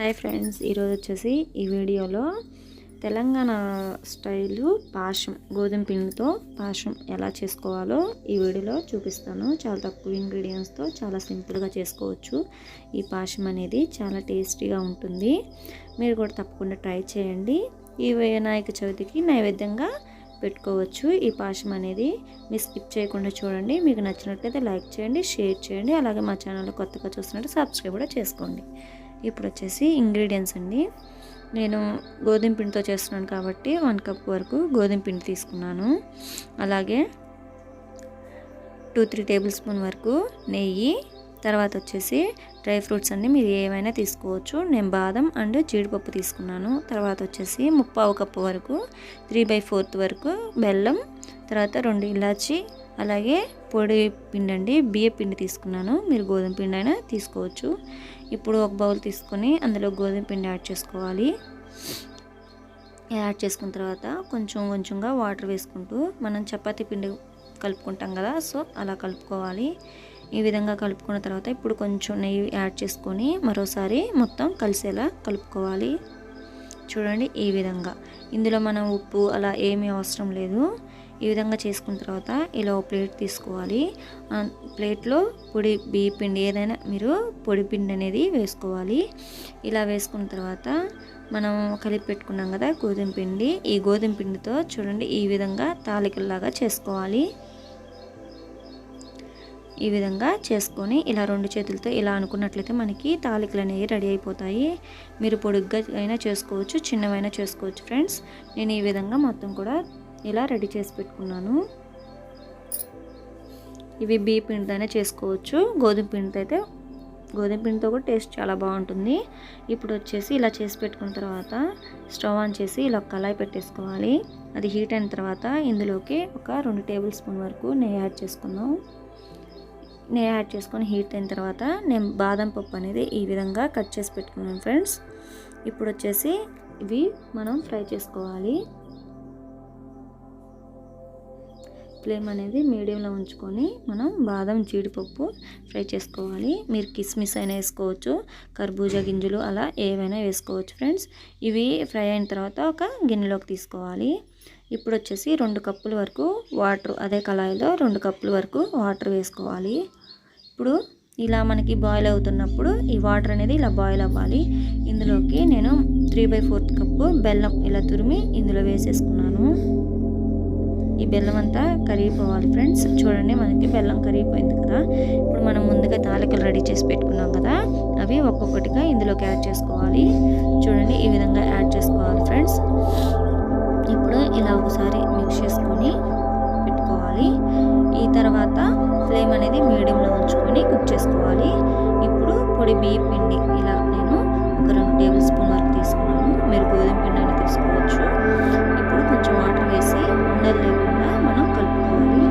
Hi friends, ఈరోజు వచ్చేసి ఈ వీడియోలో తెలంగాణ స్టైలు పాశం గోధుమ పిండితో పాశం ఎలా చేసుకోవాలో ఈ వీడియోలో చూపిస్తాను. చాలా తక్కువ ఇంగ్రీడియంట్స్తో చాలా సింపుల్గా చేసుకోవచ్చు. ఈ పాశం అనేది చాలా టేస్టీగా ఉంటుంది. మీరు కూడా తప్పకుండా ట్రై చేయండి. ఈ వినాయక చవితికి నైవేద్యంగా పెట్టుకోవచ్చు. ఈ పాశం అనేది మీరు స్కిప్ చేయకుండా చూడండి. మీకు నచ్చినట్లయితే లైక్ చేయండి, షేర్ చేయండి. అలాగే మా ఛానల్ కొత్తగా చూస్తున్నట్టు సబ్స్క్రైబ్ కూడా చేసుకోండి. ఇప్పుడు వచ్చేసి ఇంగ్రీడియంట్స్ అండి. నేను గోధుమ పిండితో చేస్తున్నాను కాబట్టి 1 కప్ వరకు గోధుమ పిండి తీసుకున్నాను. అలాగే 2-3 టేబుల్ స్పూన్ వరకు నెయ్యి. తర్వాత వచ్చేసి డ్రై ఫ్రూట్స్ అన్నీ మీరు ఏమైనా తీసుకోవచ్చు. నేను బాదం అండ్ జీడిపప్పు తీసుకున్నాను. తర్వాత వచ్చేసి 1/4 కప్పు వరకు 3/4 వరకు బెల్లం. తర్వాత 2 ఇలాచి. అలాగే పొడి పిండి అండి, బియ్య పిండి తీసుకున్నాను. మీరు గోధుమ పిండి అయినా తీసుకోవచ్చు. ఇప్పుడు ఒక బౌల్ తీసుకొని అందులో గోధుమ పిండి యాడ్ చేసుకోవాలి. యాడ్ చేసుకున్న తర్వాత కొంచెంగా వాటర్ వేసుకుంటూ మనం చపాతీ పిండి కలుపుకుంటాం కదా, సో అలా కలుపుకోవాలి. ఈ విధంగా కలుపుకున్న తర్వాత ఇప్పుడు కొంచెం నెయ్యి యాడ్ చేసుకొని మరోసారి మొత్తం కలిసేలా కలుపుకోవాలి. చూడండి, ఈ విధంగా. ఇందులో మనం ఉప్పు అలా ఏమీ అవసరం లేదు. ఈ విధంగా చేసుకున్న తర్వాత ఇలా ఒక ప్లేట్ తీసుకోవాలి. ప్లేట్లో పొడి బియ్య పిండి ఏదైనా మీరు పొడి పిండి అనేది వేసుకోవాలి. ఇలా వేసుకున్న తర్వాత మనం కలిపి పెట్టుకున్నాం కదా గోధుమ పిండి, ఈ గోధుమ పిండితో చూడండి ఈ విధంగా తాలికల్లాగా చేసుకోవాలి. ఈ విధంగా చేసుకొని ఇలా 2 చేతులతో ఇలా అనుకున్నట్లయితే మనకి తాలికలు అనేవి రెడీ అయిపోతాయి. మీరు పొడుగ్గా అయినా చేసుకోవచ్చు, చిన్నవైనా చేసుకోవచ్చు ఫ్రెండ్స్. నేను ఈ విధంగా మొత్తం కూడా ఇలా రెడీ చేసి పెట్టుకున్నాను. ఇవి బియ్య పిండితోనే చేసుకోవచ్చు. గోధుమ పిండితో కూడా టేస్ట్ చాలా బాగుంటుంది. ఇప్పుడు వచ్చేసి ఇలా చేసి పెట్టుకున్న తర్వాత స్టవ్ ఆన్ చేసి ఇలా కళాయి పెట్టేసుకోవాలి. అది హీట్ అయిన తర్వాత ఇందులోకి ఒక 2 టేబుల్ స్పూన్ వరకు నెయ్యి యాడ్ చేసుకుందాం. నెయ్యి యాడ్ చేసుకొని హీట్ అయిన తర్వాత నేను బాదం పప్పు అనేది ఈ విధంగా కట్ చేసి పెట్టుకున్నాను ఫ్రెండ్స్. ఇప్పుడు వచ్చేసి ఇవి మనం ఫ్రై చేసుకోవాలి. ఫ్లేమ్ అనేది మీడియంలో ఉంచుకొని మనం బాదం జీడిపప్పు ఫ్రై చేసుకోవాలి. మీరు కిస్మిస్ అయినా వేసుకోవచ్చు, కర్బూజా గింజలు అలా ఏవైనా వేసుకోవచ్చు ఫ్రెండ్స్. ఇవి ఫ్రై అయిన తర్వాత ఒక గిన్నెలోకి తీసుకోవాలి. ఇప్పుడు వచ్చేసి 2 కప్పుల వరకు వాటర్, అదే కళాయిలో 2 కప్పుల వరకు వాటర్ వేసుకోవాలి. ఇప్పుడు ఇలా మనకి బాయిల్ అవుతున్నప్పుడు ఈ వాటర్ అనేది ఇలా బాయిల్ అవ్వాలి. ఇందులోకి నేను 3/4 కప్పు బెల్లం ఇలా తురిమి ఇందులో వేసేసుకున్నాను. ఈ బెల్లం అంతా కరిగిపోవాలి ఫ్రెండ్స్. చూడండి, మనకి బెల్లం కరిగిపోయింది కదా. ఇప్పుడు మనం ముందుగా తాలికలు రెడీ చేసి పెట్టుకున్నాం కదా, అవి ఒక్కొక్కటిగా ఇందులోకి యాడ్ చేసుకోవాలి. చూడండి, ఈ విధంగా యాడ్ చేసుకోవాలి ఫ్రెండ్స్. ఇప్పుడు ఇలా ఒకసారి మిక్స్ చేసుకొని పెట్టుకోవాలి. ఈ తర్వాత ఫ్లేమ్ అనేది మీడియంలో ఉంచుకొని కుక్ చేసుకోవాలి. ఇప్పుడు పొడి బియ్య పిండి ఇలా నేను ఒక 2 టేబుల్ స్పూన్ వరకు తీసుకున్నాను. మీరు గోధుమ పిండి అయినా తీసుకోవచ్చు. ఇప్పుడు కొంచెం వాటర్ వేసి ఉండలు లేకుండా మనం కలుపుకోవాలి.